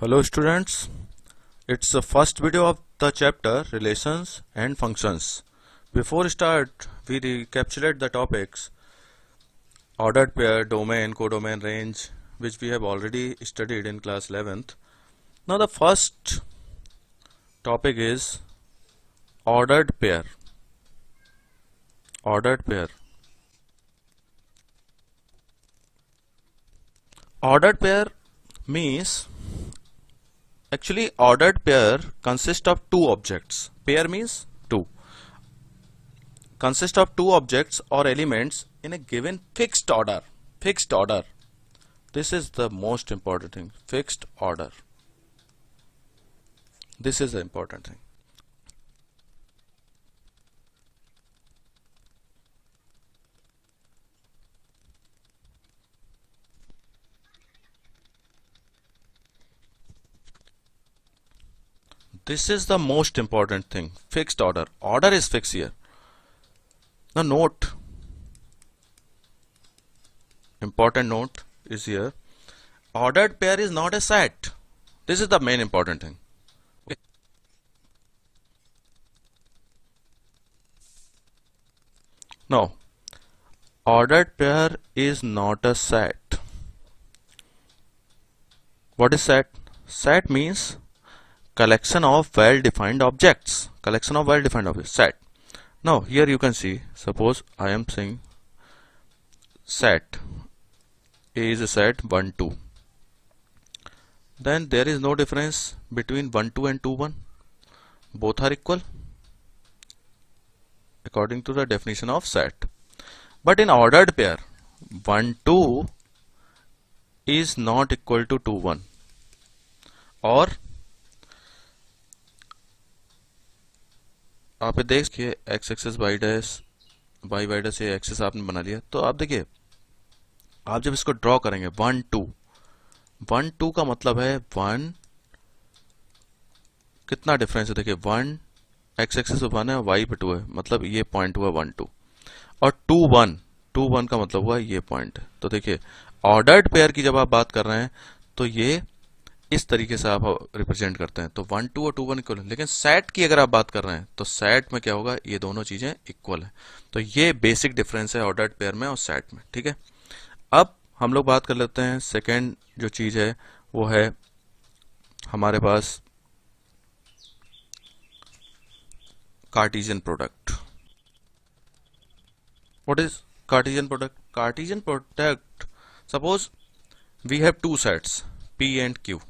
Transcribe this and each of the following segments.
Hello students, it's the first video of the chapter Relations and Functions. Before start, we recapitulate the topics ordered pair, domain, codomain, range, which we have already studied in class 11th. Now the first topic is ordered pair. Ordered pair. Ordered pair means actually ordered pair consists of two objects. Pair means two. Consists of two objects or elements in a given fixed order. Fixed order. This is the most important thing. Fixed order. This is the important thing. This is the most important thing. Fixed order. Order is fixed here. Now note. Important note is here. Ordered pair is not a set. This is the main important thing. Okay. Now, ordered pair is not a set. What is set? Set means collection of well-defined objects. Collection of well-defined objects. Set. Now here you can see, suppose I am saying set A is a set 1 2. Then there is no difference between 1 2 and 2 1. Both are equal according to the definition of set. But in ordered pair 1 2 is not equal to 2 1. और आप देखिए X axis Y dash Y Y dash ये axis आपने बना लिया। तो आप देखिए आप जब इसको ड्रॉ करेंगे 1 2 1 2 का मतलब है 1 कितना डिफरेंस है। देखिए 1 एक्स एक्सेस पे 1 है वाई पे 2 है, मतलब ये पॉइंट हुआ 1 2। और 2 1 का मतलब हुआ ये पॉइंट। तो देखिए ऑर्डर्ड पेयर की जब आप बात कर रहे हैं तो ये इस तरीके से आप रिप्रेजेंट करते हैं। तो 1 2 और 2 1 इक्वल है। लेकिन सेट की अगर आप बात कर रहे हैं तो सेट में क्या होगा, ये दोनों चीजें इक्वल है। तो ये बेसिक डिफरेंस है ऑर्डर्ड पेयर में और सेट में। ठीक है, अब हम लोग बात कर लेते हैं सेकेंड जो चीज है वो है हमारे पास Cartesian product. What is Cartesian product? Cartesian product, suppose we have two sets P and Q.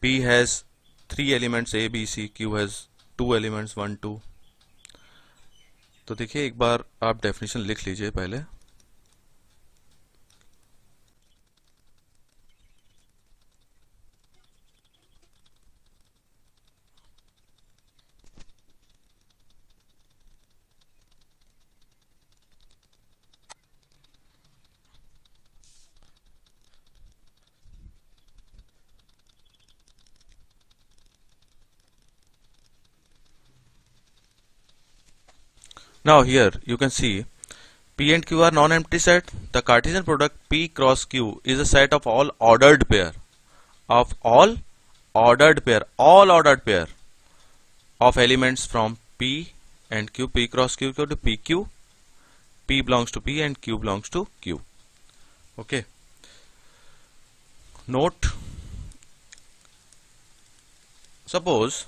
P has 3 elements A, B, C. Q has 2 elements 1 2. तो देखिए एक बार आप डेफिनेशन लिख लीजिए पहले। Now here you can see P and Q are non-empty set. The Cartesian product P cross Q is a set of all ordered pair of elements from P and Q. P cross Q equal to PQ. P belongs to P and Q belongs to Q. Okay. Note. Suppose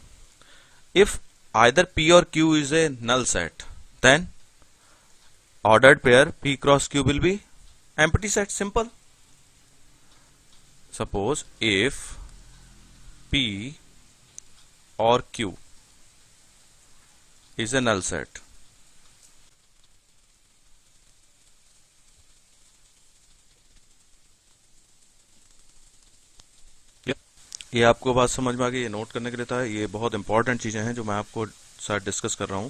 if either P or Q is a null set, then ordered pair P cross Q will be empty set. Simple. Suppose if P or Q is a null set, ये आपको बात समझ में आ गई, ये note करने के लिए था। ये बहुत इंपॉर्टेंट चीजें हैं जो मैं आपको साथ डिस्कस कर रहा हूं।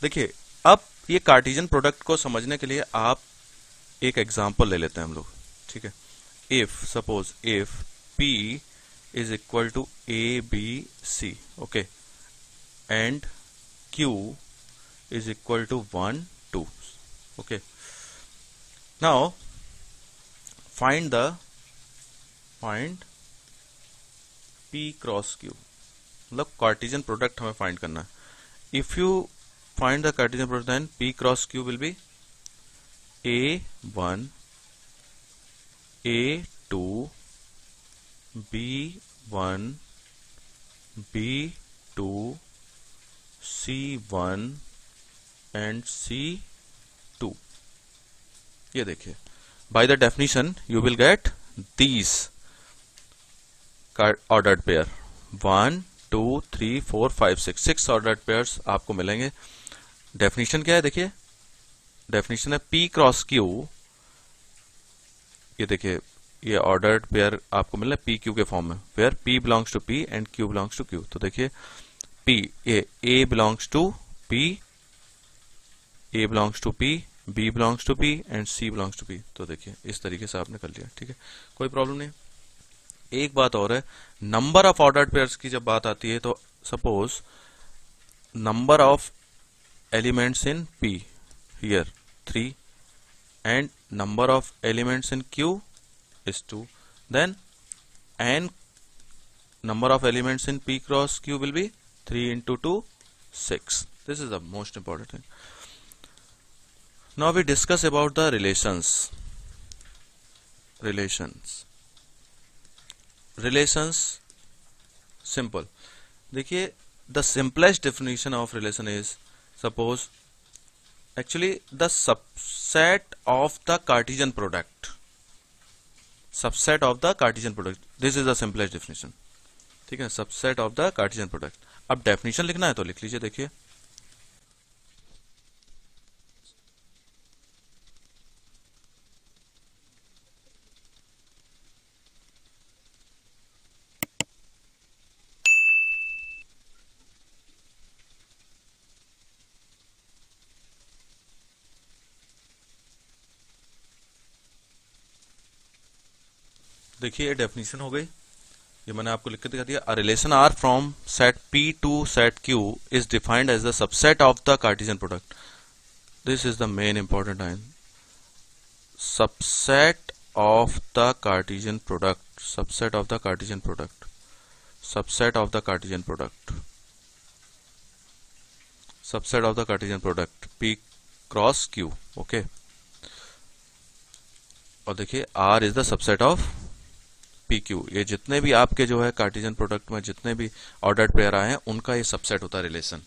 देखिए अब ये कार्टेशियन प्रोडक्ट को समझने के लिए आप एक एग्जांपल ले लेते हैं हम लोग। ठीक है, if suppose if P is equal to A B C, okay, and Q is equal to 1 2, okay. Now find P cross Q, मतलब कार्टेशियन प्रोडक्ट हमें फाइंड करना है. If you find the Cartesian product then P cross Q will be A1 A2 B1 B2 C1 and C2. ये देखिए, by the definition you will get these ordered pair 1 2 3 4 5 6 ordered pairs आपको मिलेंगे. Definition क्या है देखिए, definition है P cross Q. ये देखिए, ये ऑर्डर्ड पेयर आपको मिल रहा है PQ के फॉर्म में, where P belongs to P and Q belongs to Q. तो देखिए P A belongs to P, A belongs to P, B belongs to P and C belongs to P. तो देखिए इस तरीके से आपने कर लिया. ठीक है, कोई प्रॉब्लम नहीं. एक बात और है, नंबर ऑफ ऑर्डर्ड पेयर्स की जब बात आती है तो suppose number of elements in P here 3 and number of elements in Q is 2, then n number of elements in P cross Q will be 3 into 2 6. This is the most important thing. Now we discuss about the relations. Simple. देखिए, the simplest definition of relation is, suppose actually the subset of the Cartesian product. This is the simplest definition. ठीक है, subset of the Cartesian product. अब definition लिखना है तो लिख लीजिए. देखिए, देखिए ये डेफिनेशन हो गई, ये मैंने आपको लिख के दिखा दिया. A relation R from set P to set Q is defined as the subset of the Cartesian product. This is the main important line. Subset of the Cartesian product, subset of the Cartesian product, subset of the Cartesian product, subset of the Cartesian product P cross Q. Okay, और देखिए R is the subset of PQ. ये जितने भी आपके जो है Cartesian product में जितने भी ऑर्डर्ड पेयर आए हैं उनका ये सबसेट होता है. रिलेशन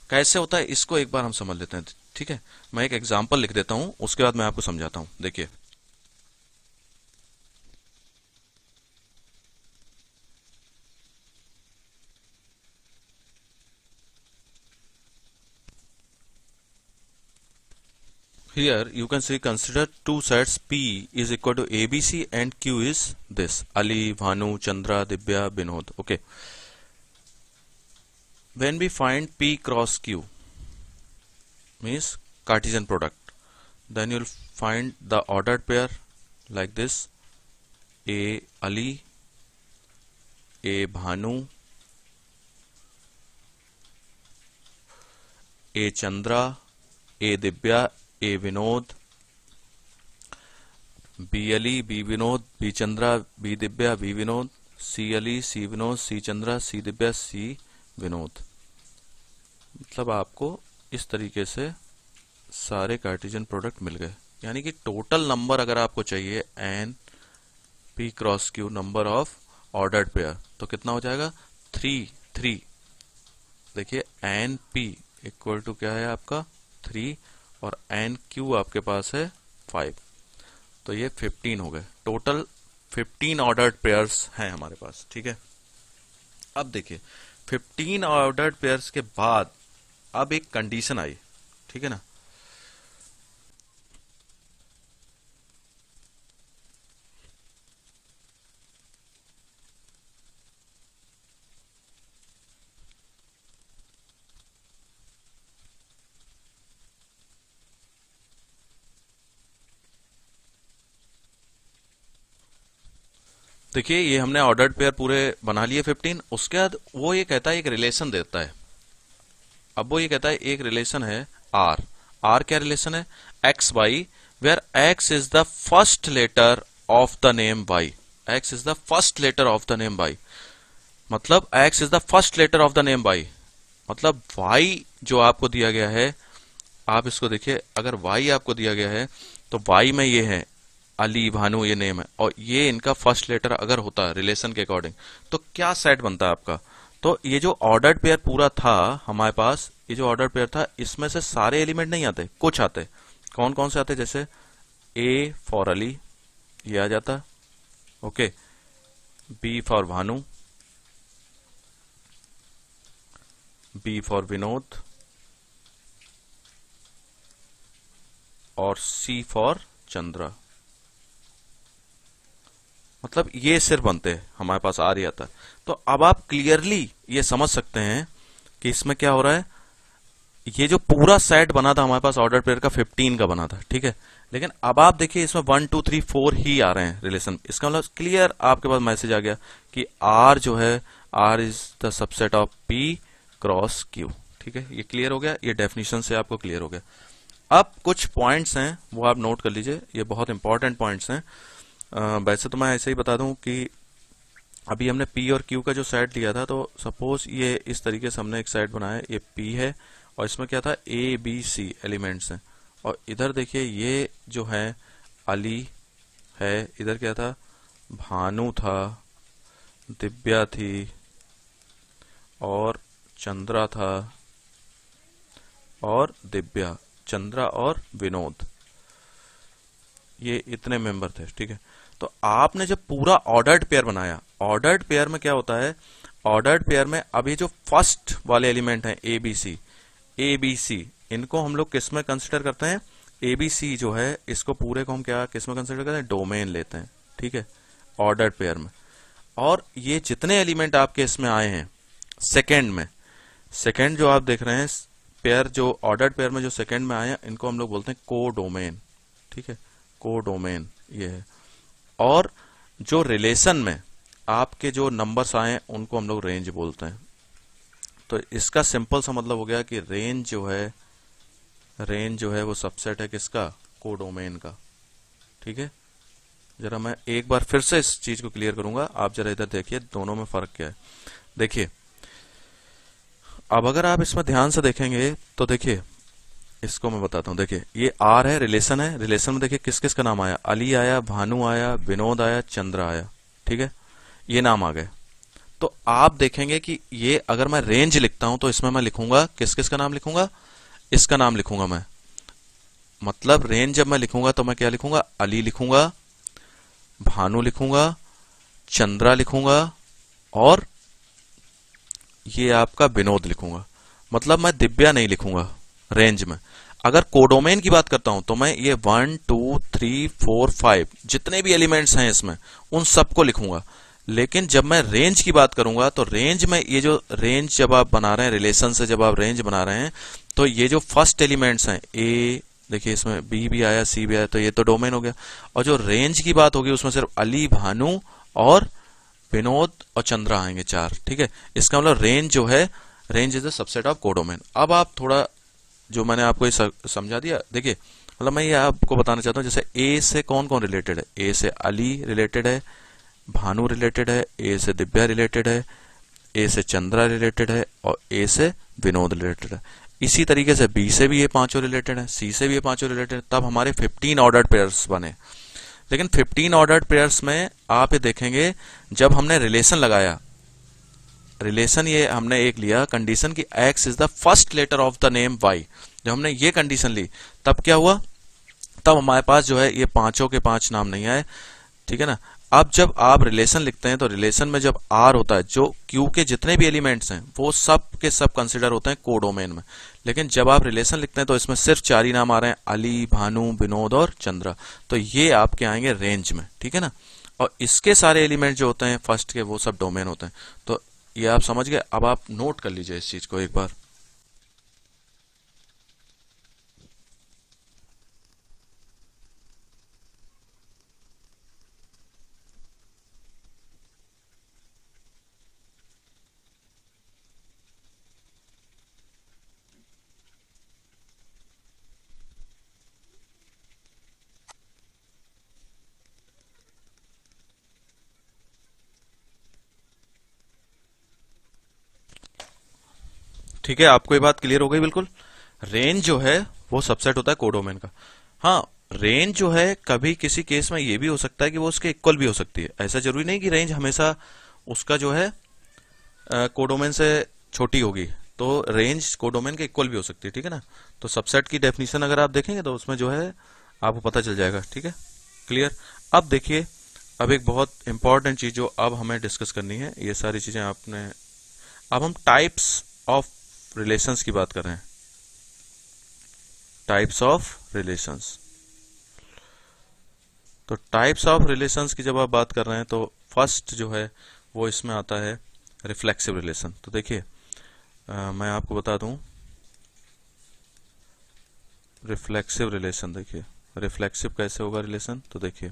कैसे होता है इसको एक बार हम समझ लेते हैं. ठीक है, मैं एक एग्जांपल लिख देता हूं, उसके बाद मैं आपको समझाता हूं. देखिए, here you can see, consider two sets P is equal to ABC and Q is this: Ali, Bhanu, Chandra, Divya, Binod. Okay, when we find P cross Q means Cartesian product, then you'll find the ordered pair like this: A Ali, A Bhanu, A Chandra, A Divya, A Vinod, B Ali, B Vinod, B Chandra, B Divya, B Vinod, C Ali, C Vinod, C Chandra, C Divya, C Vinod. मतलब आपको इस तरीके से सारे Cartesian product मिल गए. यानी कि total number अगर आपको चाहिए n P cross Q number of ordered pair, तो कितना हो जाएगा? 3. देखिए n P इक्वल टू क्या है आपका 3 और n Q आपके पास है 5, तो ये 15 हो गए. टोटल 15 ऑर्डर्ड पेयर्स हैं हमारे पास. ठीक है, अब देखिए 15 ऑर्डर्ड पेयर्स के बाद अब एक कंडीशन आई. ठीक है ना, देखिए ये हमने ऑर्डर्ड पेयर पूरे बना लिए 15. उसके बाद वो ये कहता है एक रिलेशन देता है. अब वो ये कहता है एक रिलेशन है R क्या रिलेशन है? X Y, where X is the first letter of the name Y. X is the first letter of the name Y. मतलब x is the first letter of the name y, मतलब y जो आपको दिया गया है, आप इसको देखिए, अगर y आपको दिया गया है तो y में ये है अली, भानु, ये नेम है, और ये इनका फर्स्ट लेटर अगर होता है रिलेशन के अकॉर्डिंग तो क्या सेट बनता है आपका। तो ये जो ऑर्डर्ड पेयर पूरा था हमारे पास, ये जो ऑर्डर्ड पेयर था इसमें से सारे एलिमेंट नहीं आते, कुछ आते। कौन कौन से आते, जैसे ए फॉर अली ये आ जाता, okay, B for Bhanu, B for Vinod, और सी फॉर चंद्रा। मतलब ये सिर्फ बनते हैं हमारे पास आ रही आता। तो अब आप क्लियरली ये समझ सकते हैं कि इसमें क्या हो रहा है। ये जो पूरा सेट बना था हमारे पास ऑर्डर पेयर का 15 का बना था, ठीक है, लेकिन अब आप देखिए इसमें 1 2 3 4 ही आ रहे हैं रिलेशन। इसका मतलब क्लियर आपके पास मैसेज आ गया कि आर जो है, R is the subset of P cross Q. ठीक है, ये क्लियर हो गया, ये डेफिनेशन से आपको क्लियर हो गया। अब कुछ पॉइंट्स हैं वो आप नोट कर लीजिए, ये बहुत इंपॉर्टेंट पॉइंट्स हैं। वैसे तो मैं ऐसे ही बता दूं कि अभी हमने P और Q का जो सेट लिया था, तो सपोज ये इस तरीके से हमने एक सेट बनाया, ये P है और इसमें क्या था, A B C एलिमेंट्स हैं, और इधर देखिए ये जो है अली है, इधर क्या था, भानु था, दिव्या थी, और चंद्रा था, और दिव्या, चंद्रा और विनोद, ये इतने मेंबर थे। ठीक है, तो आपने जब पूरा ऑर्डर्ड पेयर बनाया, ऑर्डर्ड पेयर में क्या होता है, ऑर्डर्ड पेयर में अभी जो फर्स्ट वाले एलिमेंट हैं ए बी सी, इनको हम लोग किस में कंसिडर करते हैं, ए बी सी जो है इसको पूरे को हम क्या किस में कंसिडर करते हैं, डोमेन लेते हैं। ठीक है, ऑर्डर्ड पेयर में। और ये जितने एलिमेंट आपके इसमें आए हैं सेकेंड में, सेकेंड जो आप देख रहे हैं पेयर, जो ऑर्डर्ड पेयर में जो सेकेंड में आए हैं, इनको हम लोग बोलते हैं को डोमेन। ठीक है, को डोमेन ये है। और जो रिलेशन में आपके जो नंबर्स आए उनको हम लोग रेंज बोलते हैं। तो इसका सिंपल सा मतलब हो गया कि रेंज जो है वो सबसेट है किसका, कोडोमेन का। ठीक है, जरा मैं एक बार फिर से इस चीज को क्लियर करूंगा, आप जरा इधर देखिए दोनों में फर्क क्या है। देखिए अब अगर आप इसमें ध्यान से देखेंगे तो देखिए, इसको मैं बताता हूं। देखिए ये आर है, रिलेशन है, रिलेशन में देखिए किस किस का नाम आया, अली आया, भानु आया, विनोद आया, चंद्र आया। ठीक है, ये नाम आ गए। तो आप देखेंगे कि ये अगर मैं रेंज लिखता हूं तो इसमें मैं लिखूंगा किस किस का नाम लिखूंगा, इसका नाम लिखूंगा मैं। मतलब रेंज जब मैं लिखूंगा तो मैं क्या लिखूंगा, अली लिखूंगा, भानु लिखूंगा, चंद्रा लिखूंगा, और ये आपका विनोद लिखूंगा। मतलब मैं दिव्या नहीं लिखूंगा रेंज में। अगर कोडोमेन की बात करता हूं तो मैं ये 1 2 3 4 5 जितने भी एलिमेंट्स हैं इसमें उन सबको लिखूंगा। लेकिन जब मैं रेंज की बात करूंगा तो रेंज में ये जो रेंज जब आप बना रहे हैं, रिलेशन से जब आप रेंज बना रहे हैं, तो ये जो फर्स्ट एलिमेंट्स हैं ए, देखिए इसमें बी भी आया, सी भी आया, तो ये तो डोमेन हो गया। और जो रेंज की बात होगी उसमें सिर्फ अली, भानु और विनोद और चंद्रा आएंगे, चार। ठीक है, इसका मतलब रेंज जो है, range is the subset of codomain. अब आप थोड़ा जो मैंने आपको ये समझा दिया, देखिए मतलब मैं ये आपको बताना चाहता हूँ, जैसे ए से कौन कौन रिलेटेड है, ए से अली रिलेटेड है, भानु रिलेटेड है, ए से दिव्या रिलेटेड है, ए से चंद्रा रिलेटेड है, और ए से विनोद रिलेटेड है। इसी तरीके से बी से भी ये पांचों रिलेटेड है, सी से भी ये पांचों रिलेटेड है। तब हमारे 15 ऑर्डर्ड पेयर्स बने। लेकिन 15 ऑर्डर्ड पेयर्स में आप ये देखेंगे, जब हमने रिलेशन लगाया, रिलेशन ये हमने एक लिया कंडीशन की x is the first letter of the name y, जब हमने ये कंडीशन ली तब क्या हुआ, तब हमारे पास जो है ये पांचों के पांच नाम नहीं आए। ठीक है ना। अब जब आप रिलेशन लिखते हैं तो रिलेशन में जब r होता है, जो q के जितने भी एलिमेंट्स हैं वो सब के सब कंसिडर होते हैं कोडोमेन में। लेकिन जब आप रिलेशन लिखते हैं तो इसमें सिर्फ चार ही नाम आ रहे हैं, अली, भानु, विनोद और चंद्रा। तो ये आपके आएंगे रेंज में। ठीक है ना। और इसके सारे एलिमेंट जो होते हैं फर्स्ट के, वो सब डोमेन होते हैं। तो ये आप समझ गए। अब आप नोट कर लीजिए इस चीज को एक बार। ठीक है, आपको ये बात क्लियर हो गई बिल्कुल। रेंज जो है वो सबसेट होता है कोडोमेन का। हाँ, रेंज जो है कभी किसी केस में ये भी हो सकता है कि वो उसके इक्वल भी हो सकती है। ऐसा जरूरी नहीं कि रेंज हमेशा उसका जो है कोडोमेन से छोटी होगी, तो रेंज कोडोमेन के इक्वल भी हो सकती है। ठीक है ना। तो सबसेट की डेफिनेशन अगर आप देखेंगे तो उसमें जो है आपको पता चल जाएगा। ठीक है, क्लियर। अब देखिए, अब एक बहुत इंपॉर्टेंट चीज जो अब हमें डिस्कस करनी है, ये सारी चीजें आपने, अब हम टाइप्स ऑफ रिलेशंस की बात कर रहे हैं। Types of relations. तो टाइप्स ऑफ रिलेशंस की जब आप बात कर रहे हैं तो फर्स्ट जो है वो इसमें आता है रिफ्लेक्सिव रिलेशन। तो देखिए, मैं आपको बता दूं रिफ्लेक्सिव रिलेशन। देखिए रिफ्लेक्सिव कैसे होगा रिलेशन, तो देखिए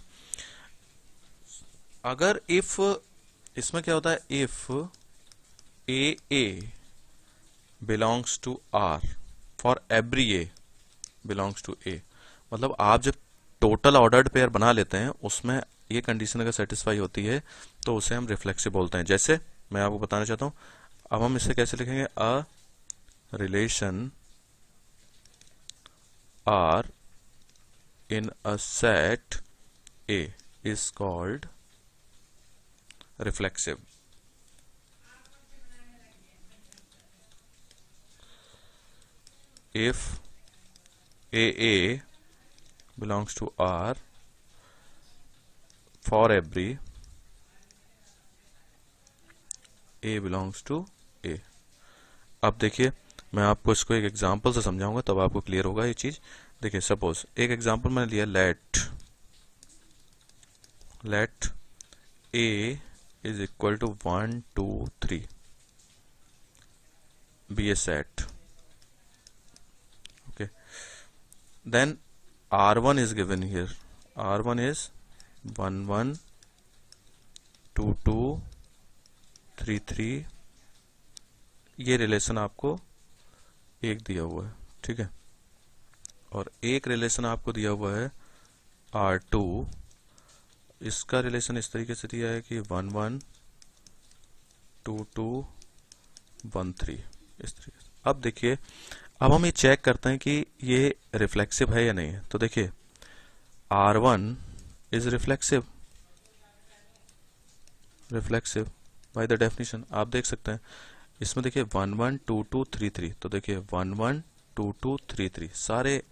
अगर इफ, इसमें क्या होता है, if A belongs to R for every A belongs to A, मतलब आप जब टोटल ऑर्डर्ड पेयर बना लेते हैं उसमें ये कंडीशन अगर सेटिस्फाई होती है तो उसे हम रिफ्लेक्सिव बोलते हैं। जैसे मैं आपको बताना चाहता हूं, अब हम इसे कैसे लिखेंगे, a relation R in a set A is called reflexive. if a belongs to R for every a belongs to A। अब देखिए, मैं आपको इसको एक एग्जांपल से समझाऊंगा तब आपको क्लियर होगा ये चीज। देखिए सपोज एक एग्जांपल मैंने लिया, let A is equal to 1 2 3 be a set. Then R1 is given here. R1 is 1 1 2 2 3 3। ये रिलेशन आपको एक दिया हुआ है। ठीक है, और एक रिलेशन आपको दिया हुआ है R2। इसका रिलेशन इस तरीके से दिया है कि 1 1 2 2 1 3, इस तरीके से। अब देखिए, अब हम ये चेक करते हैं कि ये रिफ्लेक्सिव है या नहीं है। तो देखिए R1 is reflexive bye the definition. आप देख सकते हैं इसमें, देखिए 1 1 2 2 3 3, तो देखिए 1 1 2 2 3 3 सारे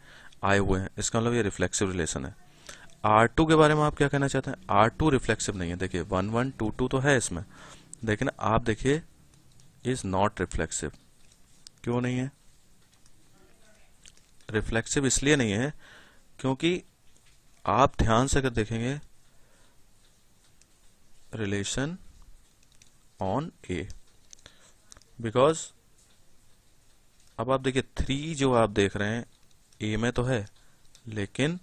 आए हुए हैं, इसका मतलब ये रिफ्लेक्सिव रिलेशन है। R2 के बारे में आप क्या कहना चाहते हैं, R2 रिफ्लेक्सिव नहीं है। देखिए 1 1 2 2 तो है इसमें, लेकिन आप देखिए इज नॉट रिफ्लेक्सिव। क्यों नहीं है रिफ्लेक्सिव? इसलिए नहीं है क्योंकि आप ध्यान से अगर देखेंगे रिलेशन ऑन ए, बिकॉज अब आप देखिए 3 जो आप देख रहे हैं ए में तो है, लेकिन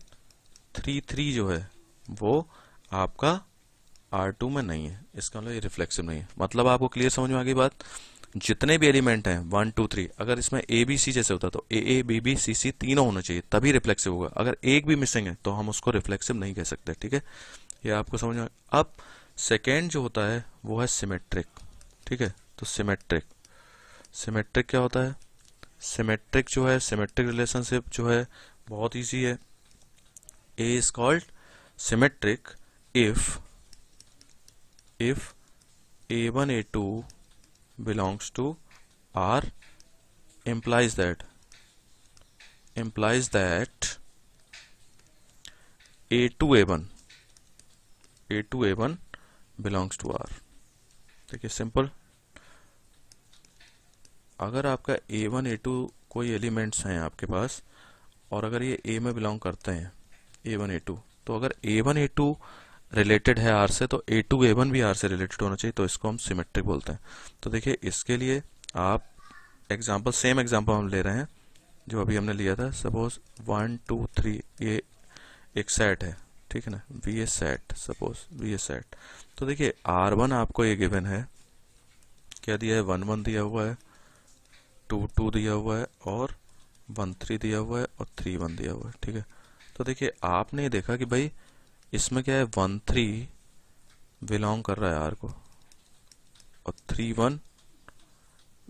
3 3 जो है वो आपका R2 में नहीं है। इसका मतलब ये रिफ्लेक्सिव नहीं है। मतलब आपको क्लियर समझ में आ गई बात। जितने भी एलिमेंट हैं 1 2 3, अगर इसमें ए बी सी जैसे होता तो ए बी बी सी सी तीनों होना चाहिए तभी रिफ्लेक्सिव होगा। अगर एक भी मिसिंग है तो हम उसको रिफ्लेक्सिव नहीं कह सकते। ठीक है, ये आपको समझ में। अब सेकेंड जो होता है वो है सिमेट्रिक। ठीक है, तो सिमेट्रिक क्या होता है? सिमेट्रिक जो है, सिमेट्रिक रिलेशनशिप जो है बहुत ईजी है। A is called symmetric if A1 A2 belongs to R implies that A2 A1 belongs to R। देखिए सिंपल, अगर आपका A1 A2 कोई एलिमेंट्स हैं आपके पास और अगर ये A में बिलोंग करते हैं A1 A2, तो अगर A1 A2 रिलेटेड है R से तो A2 A1 भी R से रिलेटेड होना चाहिए, तो इसको हम सिमेट्रिक बोलते हैं। तो देखिए इसके लिए आप एग्जांपल, सेम एग्जांपल हम ले रहे हैं जो अभी हमने लिया था। सपोज 1 2 3 ये एक सेट है, ठीक है ना, V A set, suppose V A set. तो देखिए R1 आपको ये गिवन है, क्या दिया है, 1 1 दिया हुआ है, 2 2 दिया हुआ है और 1 3 दिया हुआ है और 3 1 दिया हुआ है। ठीक है, तो देखिए आपने देखा कि भाई इसमें क्या है, 1 3 बिलोंग कर रहा है R को और 3 1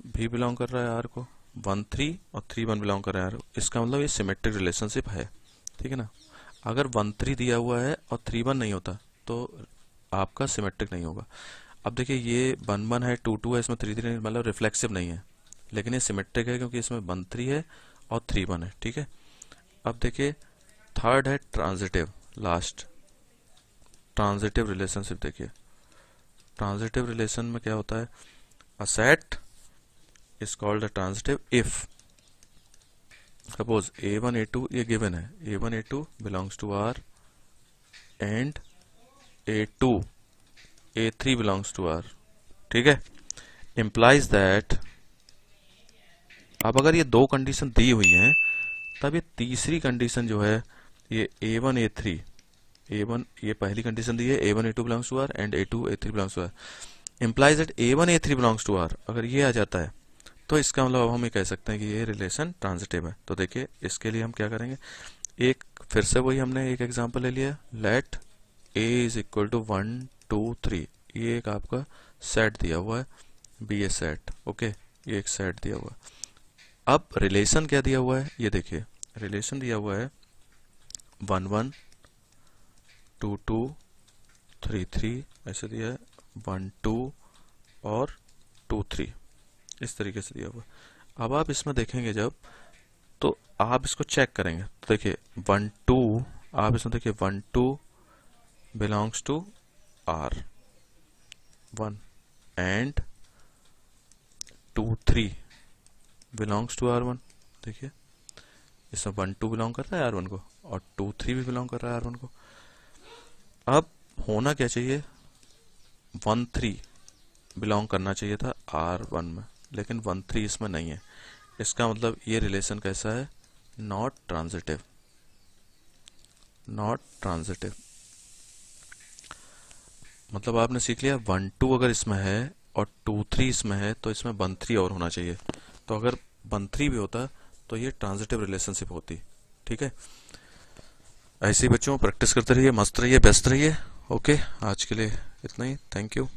भी बिलोंग कर रहा है R को। 1 3 और 3 1 बिलोंग कर रहे हैं, इसका मतलब ये सिमेट्रिक रिलेशनशिप है, ठीक है ना। अगर 1 3 दिया हुआ है और 3 1 नहीं होता तो आपका सिमेट्रिक नहीं होगा। अब देखिए ये 1 1 है, 2 2 है, इसमें 3 3 मतलब रिफ्लेक्सिव नहीं है, लेकिन ये सिमेट्रिक है क्योंकि इसमें 1 3 है और 3 1 है, ठीक है। अब देखिए थर्ड है ट्रांजिटिव, लास्ट ट्रांजिटिव रिलेशनशिप। देखिए ट्रांजिटिव रिलेशन में क्या होता है, a set is called a transitive if suppose a1 a2 ये गिवन है, a1 a2 belongs to R and a2 a3 belongs to R, ठीक है। इम्प्लाइज दैट, अब अगर ये दो कंडीशन दी हुई हैं तब ये तीसरी कंडीशन जो है ये a1 a3, a1 ये पहली कंडीशन दी है a1 a2 belongs to R and a2 a3 belongs to R, implies that a1 a3 belongs to R, अगर ये आ जाता है तो इसका मतलब अब हम ये कह सकते हैं कि ये रिलेशन ट्रांजिटिव है। तो देखिए इसके लिए हम क्या करेंगे, एक फिर से वही हमने एक एग्जांपल ले लिया, let a is equal to 1 2 3, ये एक आपका सेट दिया हुआ है, बी ए सेट, ओके, ये एक सेट दिया हुआ है। अब रिलेशन क्या दिया हुआ है, ये देखिए रिलेशन दिया हुआ है 1 1 2 2 3 3, ऐसे दिया है 1 2 और 2 3, इस तरीके से दिया हुआ। अब आप इसमें देखेंगे जब, तो आप इसको चेक करेंगे तो देखिए 1 2, आप इसमें देखिए 1 2 belongs to R 1 and 2 3 belongs to R1, देखिए इसमें 1 2 बिलोंग कर रहा है R1 को और 2 3 भी बिलोंग कर रहा है R1 को। अब होना क्या चाहिए, 1 3 बिलोंग करना चाहिए था R1 में, लेकिन 1 3 इसमें नहीं है, इसका मतलब ये रिलेशन कैसा है, नॉट ट्रांजिटिव, नॉट ट्रांजिटिव। मतलब आपने सीख लिया 1 2 अगर इसमें है और 2 3 इसमें है तो इसमें 1 3 और होना चाहिए, तो अगर 1 3 भी होता तो ये ट्रांजिटिव रिलेशनशिप होती, ठीक है। ऐसे ही बच्चों प्रैक्टिस करते रहिए, मस्त रहिए, व्यस्त रहिए। ओके, आज के लिए इतना ही, थैंक यू।